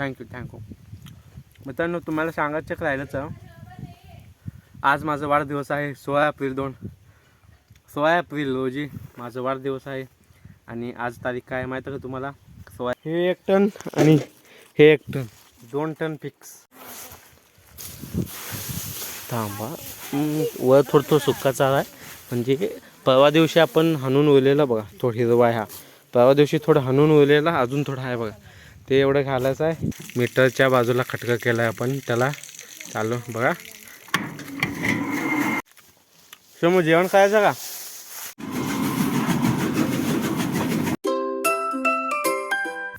Thank you. मित्रांनो, तुम्हाला सांगायचं राहिलंच, आज माझा वाढदिवस आहे. 16 एप्रिल रोजी माझा वाढदिवस आहे. आणि आज तारीख काय माहिती का तुम्हाला? 16. हे 1 टन आणि हे 1 टन, 2 टन फिक्स. थांबा, वर थोडं सुक्का चारा आहे. म्हणजे परवा दिवशी आपण हाणून उरलेला बघा, थोडं हिरवा आहे. हा परवा दिवशी थोडं हाणून उरलेला, अजून थोडं आहे बघा. ते एवढं घालायचं आहे. मीटरच्या बाजूला खटका केला आहे आपण त्याला. चालू बघा. मग जेवण करायचं का?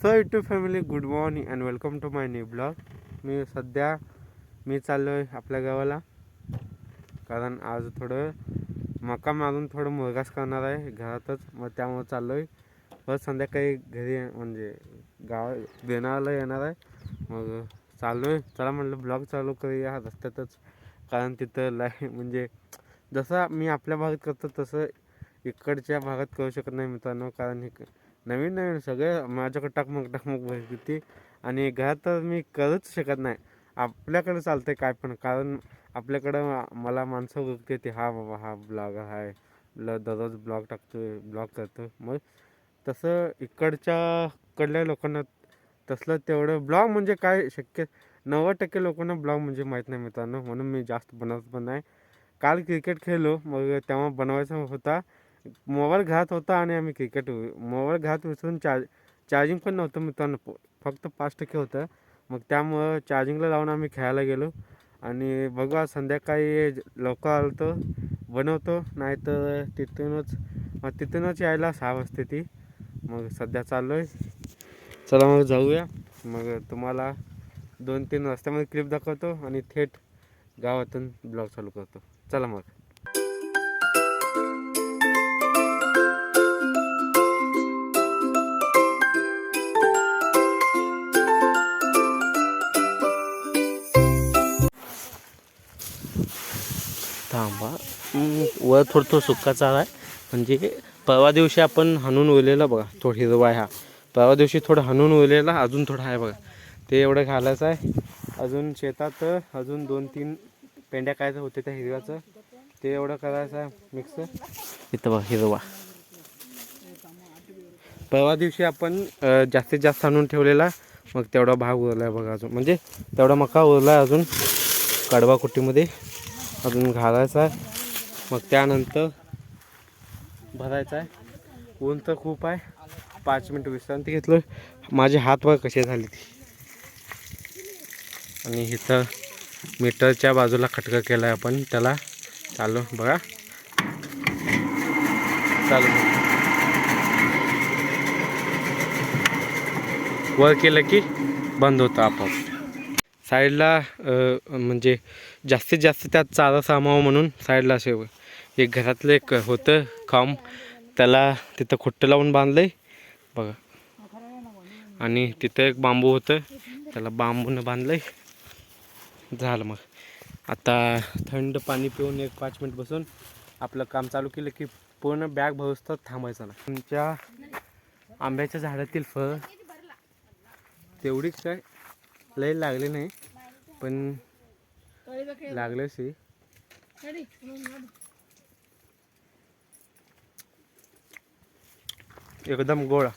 So YouTube family, good morning and welcome to my new blog. मी चाललो आहे आपल्या गावाला, कारण आज थोडं मका मारून थोडं मुरघास करणार आहे घरातच. मग त्यामुळे चाललो आहे. परत संध्याकाळी घरी म्हणजे देणाऱ्याला येणार आहे. मग चाललो आहे. चला म्हटलं ब्लॉग चालू करूया रस्त्यातच, कारण तिथं म्हणजे जसं मी आपल्या भागात करतो तसं इकडच्या भागात करू शकत नाही मित्रांनो. कारण नवीन सगळे माझ्याकडे टाकमक होती आणि घरात तर मी करूच शकत नाही. आपल्याकडे चालतंय काय पण, कारण आपल्याकडं मला माणसं बघते ते, हा बाबा हा ब्लॉगर आहे, दररोज ब्लॉग टाकतोय, ब्लॉग करतो. मग तसं कडल्या लोकांना तसलं तेवढं ब्लॉग म्हणजे काय, 90% लोकांना ब्लॉग म्हणजे माहीत नाही मित्रांनो. म्हणून मी जास्त बनवत पण नाही. काल क्रिकेट खेळलो, मग तेव्हा बनवायचा होता. मोबाईल घरात होता आणि आम्ही मोबाईल घरात विसरून चार्जिंग पण नव्हतं मित्रांनो, फक्त 5% होतं. मग त्यामुळं चार्जिंगला लावून आम्ही खेळायला गेलो. आणि बघा संध्याकाळी लवकर आलो तर बनवतो, नाही तर तिथूनच यायला 6 वाजते ती. मग सध्या चाललो आहे. चला मग जाऊया. मग तुम्हाला 2-3 रस्त्यामध्ये क्लिप दाखवतो आणि थेट गावातून ब्लॉग चालू करतो. चला मग. थांबा, वर थोडं सुक्का चारा आहे. म्हणजे परवा दिवशी आपण हाणून उरलेला बघा, थोडं हिरवा आहे. हा परवा दिवशी थोडं हाणून उरलेला, अजून थोडं आहे बघा. ते एवढं घालायचं आहे. अजून शेतात अजून 2-3 पेंड्या काय होते त्या हिरव्याचं, ते एवढं करायचं आहे मिक्स. इथं बघा हिरवा. परवा दिवशी आपण जास्तीत जास्त आणून ठेवलेला, मग तेवढा भाग उरला आहे बघा अजून. म्हणजे तेवढा मका उरला आहे अजून कडवा कुट्टीमध्ये अजून घालायचा आहे. मग त्यानंतर भरायचा आहे. ऊन तर खूप आहे. 5 मिनटं विश्रांती घेतलं. माझे हात वर कसे झाले ती. आणि इथं मीटरच्या बाजूला खटका केला आहे आपण त्याला. चालू बघा. चालू वर केलं की बंद होतं आपोआप. साईडला म्हणजे जास्तीत जास्त त्यात चारा सामावं म्हणून साईडला असे एक घरातलं एक होतं खांब, त्याला तिथं खुट्ट लावून बांधलं आहे बघा. आणि तिथं एक बांबू होतं, त्याला बांबूनं बांधलं आहे. झालं. मग आता थंड पाणी पिऊन 5 मिनिट बसून आपलं काम चालू केलं की पूर्ण बॅग भरूस तर थांबायचं ना. तुमच्या आंब्याच्या झाडातील फळ तेवढीच काय लय लागले नाही, पण लागलेच आहे. एकदम गोड.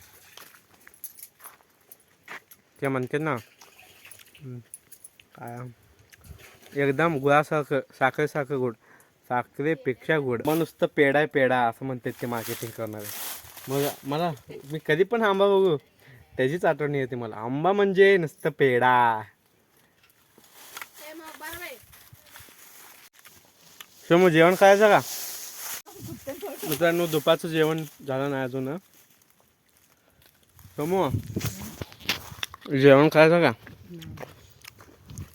ते म्हणते ना काय, एकदम गुळासारखं, साखर गोड, साखरेपेक्षा गोड. मग नुसतं पेढा असं म्हणतात ते मार्केटिंग करणारे. मग मी कधी पण आंबा बघू त्याचीच आठवण येते मला. आंबा म्हणजे नुसतं पेढा. मग जेवण करायचं का मित्रांनो? दुपारचं जेवण झालं नाही अजून. समू जेवण करायचं का?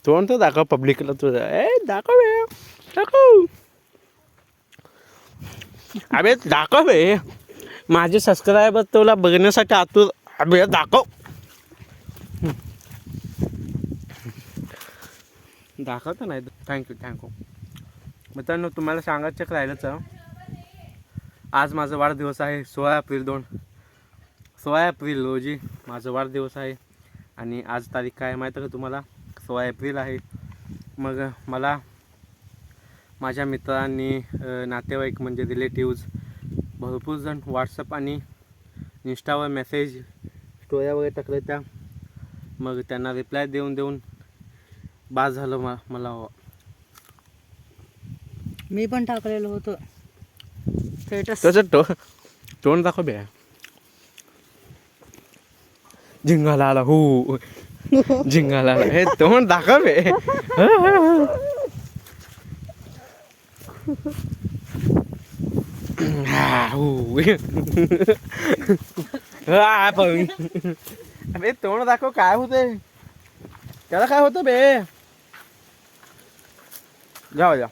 तोंड तर दाखव पब्लिकला तुझं. दाखव अबे, दाखव बे. माझे सबस्क्रायबर तुला बघण्यासाठी आतूर. अबे दाखव तर नाही. थँक्यू. मित्रांनो, तुम्हाला सांगायचं राहिलंच, आज माझा वाढदिवस आहे. 16 एप्रिल रोजी माझा वाढदिवस आहे. आणि आज तारीख काय माहीत आहे का तुम्हाला? 16 एप्रिल आहे. मग मला माझ्या मित्रांनी नातेवाईक म्हणजे रिलेटिव्ज भरपूर जण व्हॉट्सअप आणि इंस्टावर मेसेज स्टोऱ्या वगैरे टाकले त्या. मग त्यांना रिप्लाय देऊन बाद झालं मला. मी पण टाकलेलं होतं स्टेटस. त्याचं तोंड दाखव बे. झिंगाला आला हो. झिंगाला आला. हे तोंड दाखव बे. अबे तोंड दाखव. काय होतंय त्याला? काय होतं बे? जाऊ द्या,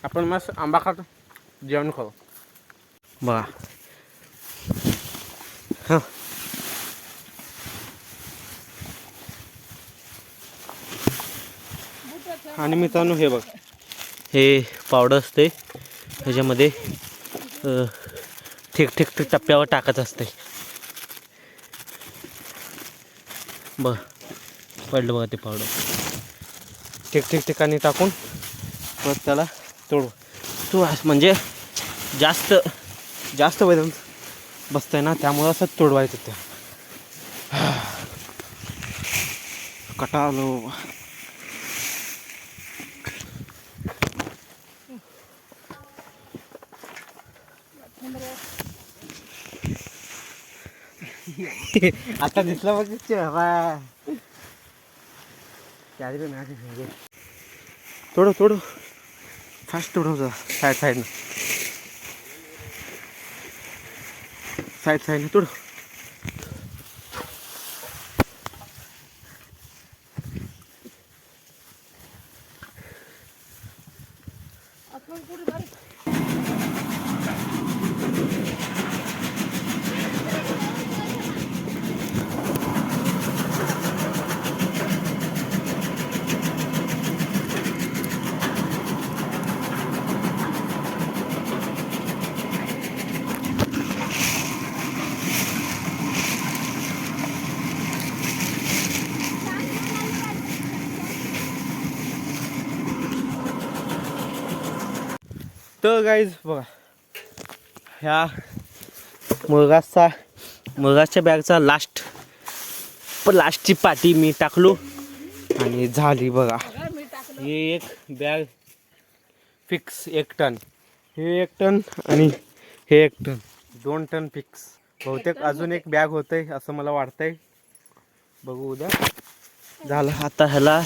आपण मस्त आंबा खातो, जेवण खाऊ. बघा हां, आणि मित्रांनो हे बघ, हे पावडर असते, ह्याच्यामध्ये ठीक टप्प्यावर टाकत असते. बघ पडलं बघा ते पावडर. ठीक ठिकाणी टाकून परत त्याला तोडू म्हणजे जास्त वजन बसतंय ना, त्यामुळं असं तोडवायचं. त्या कटालो. आता दिसला बघ चेहरा. तोडू फास्ट तोडू जा. साईडनं तोडू. तर गाईज बघा, ह्या मुरगासच्या बॅगचा लास्टची पाटी मी टाकलो आणि झाली बघा. हे एक बॅग फिक्स 1 टन, हे 1 टन आणि हे 1 टन, 2 टन फिक्स. बहुतेक अजून एक बॅग होतंय असं मला वाटतंय. बघू उद्या. झालं. आता ह्याला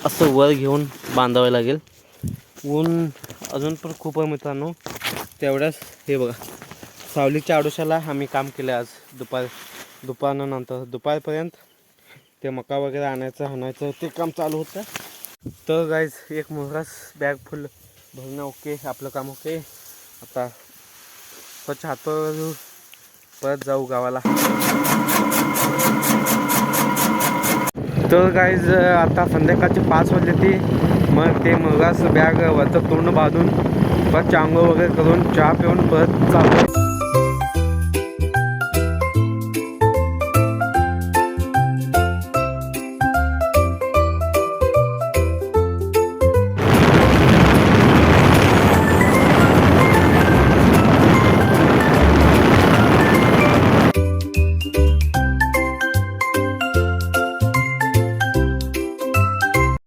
असं वर घेऊन बांधावं लागेल. ऊन अजून पण खूप आहे मित्रांनो. तेवढ्याच हे बघा, सावलीच्या आडोशाला आम्ही काम केलं आज दुपारनंतर दुपारपर्यंत. ते मका वगैरे आणायचं ते काम चालू होतं. तर गाईज एक मुरगास बॅग फुल भरणं ओके, आपलं काम ओके. आता स्वच्छ हातपाय घेऊ, परत जाऊ गावाला. तर गाईज आता संध्याकाळचे 5 वाजले ती. मग ते मुरगास बॅग वरचं तोंड बांधून परत चांगलं वगैरे करून चहा पिऊन परत चालू.